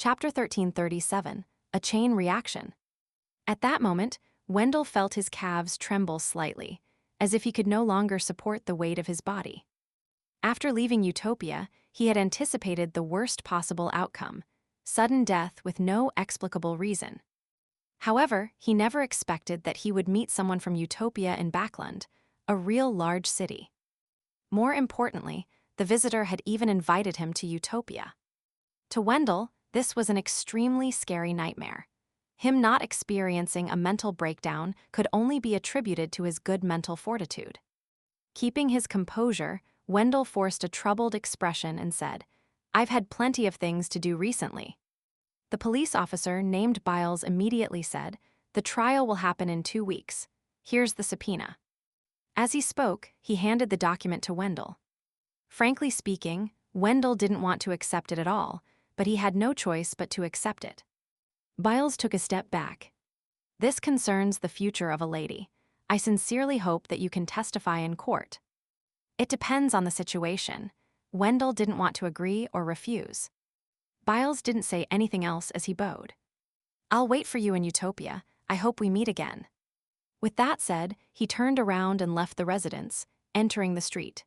Chapter 1337, A Chain Reaction. At that moment, Wendell felt his calves tremble slightly, as if he could no longer support the weight of his body. After leaving Utopia, he had anticipated the worst possible outcome: sudden death with no explicable reason. However, he never expected that he would meet someone from Utopia in Backland, a real large city. More importantly, the visitor had even invited him to Utopia. To Wendell, this was an extremely scary nightmare. Him not experiencing a mental breakdown could only be attributed to his good mental fortitude. Keeping his composure, Wendell forced a troubled expression and said, "I've had plenty of things to do recently." The police officer named Biles immediately said, "The trial will happen in 2 weeks. Here's the subpoena." As he spoke, he handed the document to Wendell. Frankly speaking, Wendell didn't want to accept it at all, but he had no choice but to accept it. Biles took a step back. "This concerns the future of a lady. I sincerely hope that you can testify in court." "It depends on the situation." Wendell didn't want to agree or refuse. Biles didn't say anything else as he bowed. "I'll wait for you in Utopia. I hope we meet again." With that said, he turned around and left the residence, entering the street.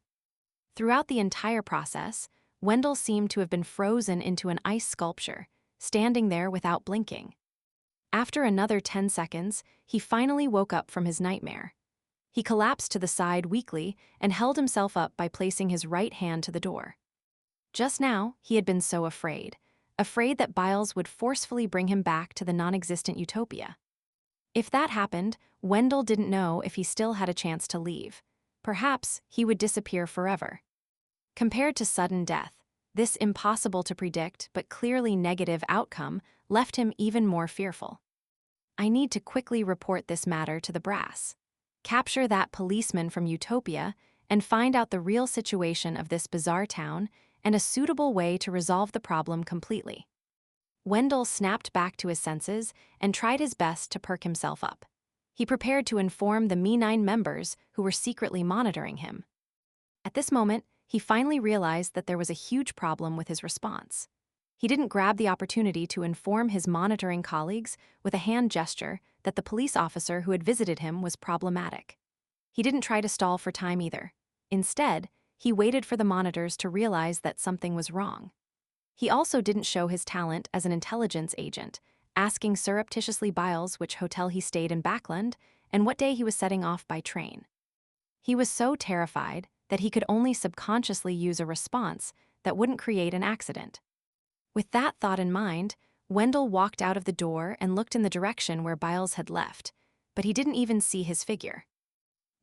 Throughout the entire process, Wendell seemed to have been frozen into an ice sculpture, standing there without blinking. After another 10 seconds, he finally woke up from his nightmare. He collapsed to the side weakly and held himself up by placing his right hand to the door. Just now, he had been so afraid that Biles would forcefully bring him back to the non-existent Utopia. If that happened, Wendell didn't know if he still had a chance to leave. Perhaps he would disappear forever. Compared to sudden death, this impossible-to-predict but clearly negative outcome left him even more fearful. "I need to quickly report this matter to the brass, capture that policeman from Utopia, and find out the real situation of this bizarre town and a suitable way to resolve the problem completely." Wendell snapped back to his senses and tried his best to perk himself up. He prepared to inform the Me9 members who were secretly monitoring him. At this moment, he finally realized that there was a huge problem with his response. He didn't grab the opportunity to inform his monitoring colleagues with a hand gesture that the police officer who had visited him was problematic. He didn't try to stall for time either. Instead, he waited for the monitors to realize that something was wrong. He also didn't show his talent as an intelligence agent, asking surreptitiously Biles which hotel he stayed in Backland and what day he was setting off by train. He was so terrified that he could only subconsciously use a response that wouldn't create an accident. With that thought in mind, Wendell walked out of the door and looked in the direction where Biles had left, but he didn't even see his figure.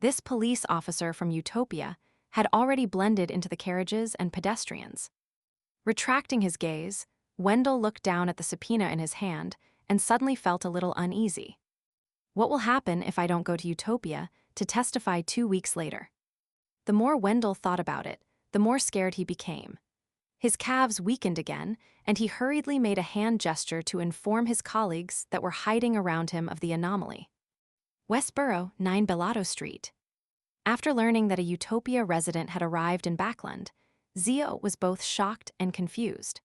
This police officer from Utopia had already blended into the carriages and pedestrians. Retracting his gaze, Wendell looked down at the subpoena in his hand and suddenly felt a little uneasy. What will happen if I don't go to Utopia to testify 2 weeks later? The more Wendell thought about it, the more scared he became. His calves weakened again, and he hurriedly made a hand gesture to inform his colleagues that were hiding around him of the anomaly. Westboro, 9 Bellato Street. After learning that a Utopia resident had arrived in Backland, Zio was both shocked and confused.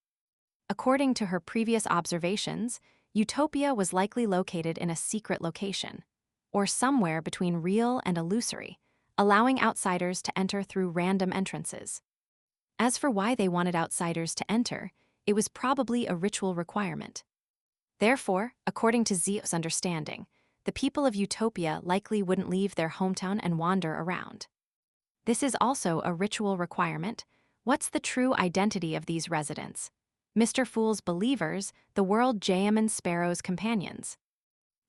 According to her previous observations, Utopia was likely located in a secret location, or somewhere between real and illusory, allowing outsiders to enter through random entrances. As for why they wanted outsiders to enter, it was probably a ritual requirement. Therefore, according to Zio's understanding, the people of Utopia likely wouldn't leave their hometown and wander around. This is also a ritual requirement. What's the true identity of these residents? Mr. Fool's believers, the world Jam and Sparrow's companions.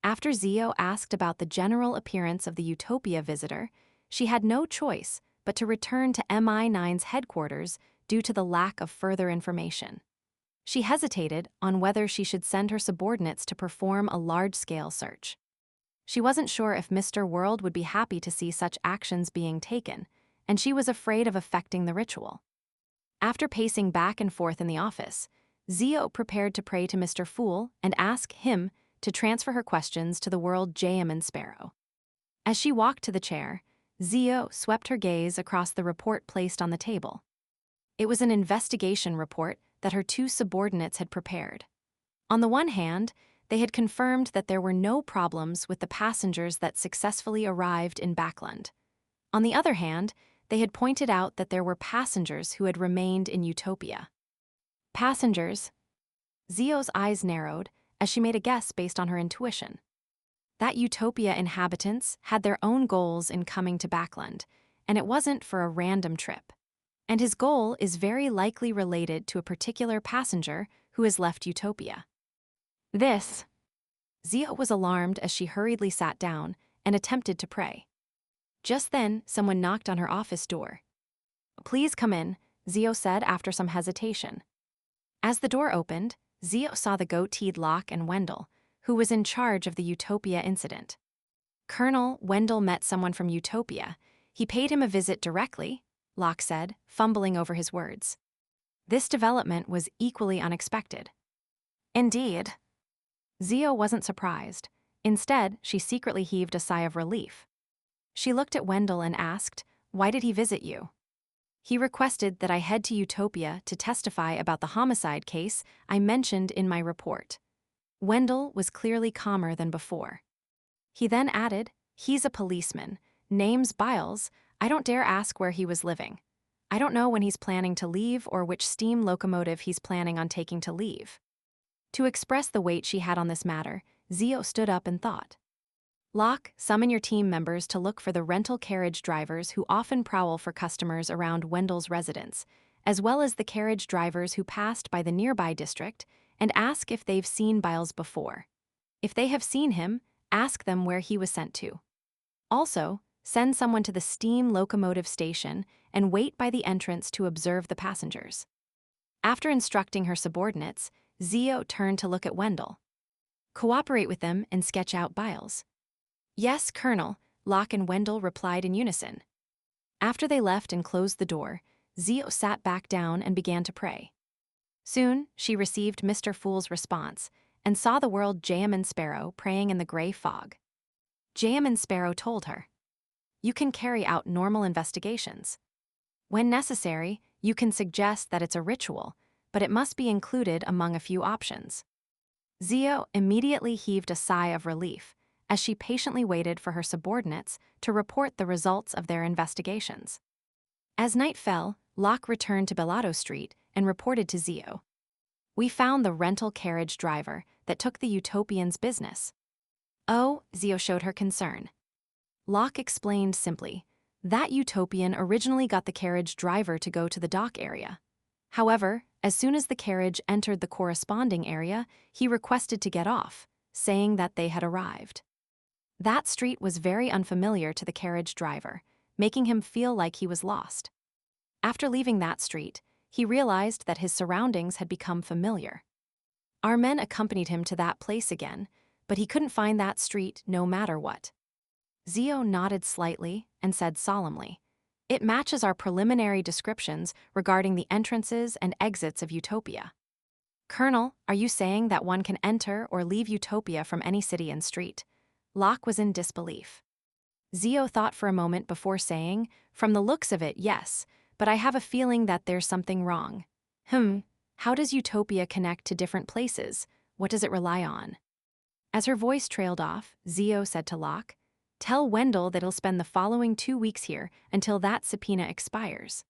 After Zio asked about the general appearance of the Utopia visitor, she had no choice but to return to MI9's headquarters due to the lack of further information. She hesitated on whether she should send her subordinates to perform a large-scale search. She wasn't sure if Mr. World would be happy to see such actions being taken, and she was afraid of affecting the ritual. After pacing back and forth in the office, Zio prepared to pray to Mr. Fool and ask him to transfer her questions to the world Jam and Sparrow. As she walked to the chair, Zio swept her gaze across the report placed on the table. It was an investigation report that her 2 subordinates had prepared. On the one hand, they had confirmed that there were no problems with the passengers that successfully arrived in Backland. On the other hand, they had pointed out that there were passengers who had remained in Utopia. Passengers? Zio's eyes narrowed as she made a guess based on her intuition. That Utopia inhabitants had their own goals in coming to Backland, and it wasn't for a random trip. And his goal is very likely related to a particular passenger who has left Utopia. Zio was alarmed as she hurriedly sat down and attempted to pray. Just then, someone knocked on her office door. "Please come in," Zio said after some hesitation. As the door opened, Zio saw the goat-teed Locke and Wendell, who was in charge of the Utopia incident. Colonel Wendell met someone from Utopia. He paid him a visit directly, Locke said, fumbling over his words. This development was equally unexpected. Indeed. Zio wasn't surprised. Instead, she secretly heaved a sigh of relief. She looked at Wendell and asked, "Why did he visit you?" "He requested that I head to Utopia to testify about the homicide case I mentioned in my report." Wendell was clearly calmer than before. He then added, "He's a policeman. Name's Biles. I don't dare ask where he was living. I don't know when he's planning to leave or which steam locomotive he's planning on taking to leave." To express the weight she had on this matter, Zio stood up and thought. "Locke, summon your team members to look for the rental carriage drivers who often prowl for customers around Wendell's residence, as well as the carriage drivers who passed by the nearby district, and ask if they've seen Biles before. If they have seen him, ask them where he was sent to. Also, send someone to the steam locomotive station and wait by the entrance to observe the passengers." After instructing her subordinates, Zio turned to look at Wendell. "Cooperate with them and sketch out Biles." "Yes, Colonel," Locke and Wendell replied in unison. After they left and closed the door, Zio sat back down and began to pray. Soon, she received Mr. Fool's response and saw the world Jayaman Sparrow praying in the gray fog. Jayaman Sparrow told her, "You can carry out normal investigations. When necessary, you can suggest that it's a ritual, but it must be included among a few options." Zio immediately heaved a sigh of relief as she patiently waited for her subordinates to report the results of their investigations. As night fell, Locke returned to Bellado Street and reported to Zio. "We found the rental carriage driver that took the Utopian's business." "Oh," Zio showed her concern. Locke explained simply, "That Utopian originally got the carriage driver to go to the dock area. However, as soon as the carriage entered the corresponding area, he requested to get off, saying that they had arrived. That street was very unfamiliar to the carriage driver, making him feel like he was lost. After leaving that street, he realized that his surroundings had become familiar. Our men accompanied him to that place again, but he couldn't find that street no matter what." Zio nodded slightly and said solemnly, "It matches our preliminary descriptions regarding the entrances and exits of Utopia." "Colonel, are you saying that one can enter or leave Utopia from any city and street?" Locke was in disbelief. Zio thought for a moment before saying, "From the looks of it, yes, but I have a feeling that there's something wrong." How does Utopia connect to different places? What does it rely on?" As her voice trailed off, Zio said to Locke, "Tell Wendell that he'll spend the following 2 weeks here until that subpoena expires."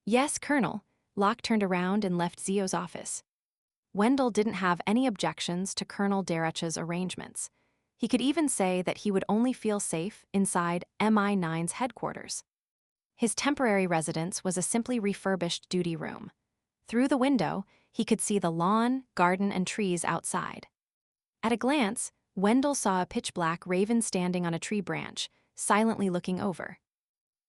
"Yes, Colonel." Locke turned around and left Zio's office. Wendell didn't have any objections to Colonel Daracha's arrangements. He could even say that he would only feel safe inside MI9's headquarters. His temporary residence was a simply refurbished duty room. Through the window, he could see the lawn, garden, and trees outside. At a glance, Wendell saw a pitch-black raven standing on a tree branch, silently looking over.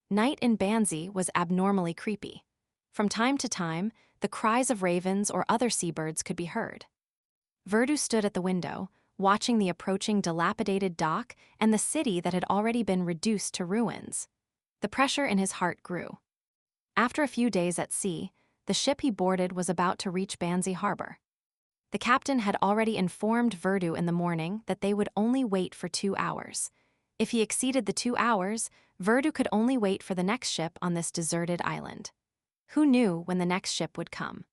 Night in Banzi was abnormally creepy. From time to time, the cries of ravens or other seabirds could be heard. Verdu stood at the window, watching the approaching dilapidated dock and the city that had already been reduced to ruins. The pressure in his heart grew. After a few days at sea, the ship he boarded was about to reach Banzi Harbor. The captain had already informed Verdu in the morning that they would only wait for 2 hours. If he exceeded the 2 hours, Verdu could only wait for the next ship on this deserted island. Who knew when the next ship would come?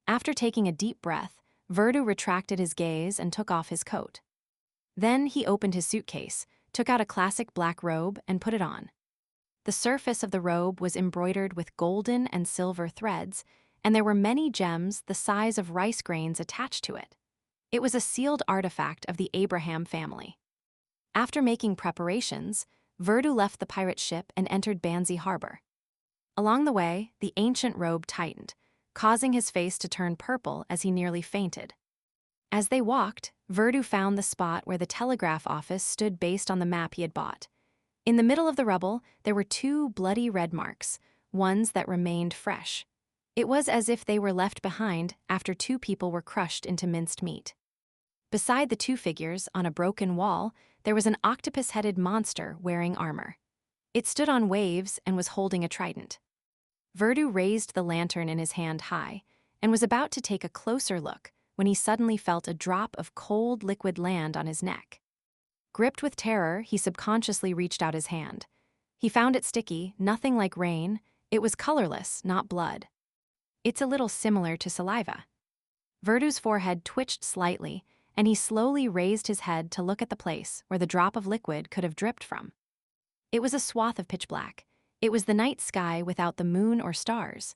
After taking a deep breath, Verdu retracted his gaze and took off his coat. Then he opened his suitcase, took out a classic black robe, and put it on. The surface of the robe was embroidered with golden and silver threads, and there were many gems the size of rice grains attached to it. It was a sealed artifact of the Abraham family. After making preparations, Verdu left the pirate ship and entered Banzi Harbor. Along the way, the ancient robe tightened, causing his face to turn purple as he nearly fainted. As they walked, Verdu found the spot where the telegraph office stood based on the map he had bought. In the middle of the rubble, there were two bloody red marks, ones that remained fresh. It was as if they were left behind after two people were crushed into minced meat. Beside the two figures, on a broken wall, there was an octopus-headed monster wearing armor. It stood on waves and was holding a trident. Verdu raised the lantern in his hand high and was about to take a closer look when he suddenly felt a drop of cold liquid land on his neck. Gripped with terror, he subconsciously reached out his hand. He found it sticky, nothing like rain. It was colorless, not blood. It's a little similar to saliva. Verdu's forehead twitched slightly, and he slowly raised his head to look at the place where the drop of liquid could have dripped from. It was a swath of pitch black. It was the night sky without the moon or stars.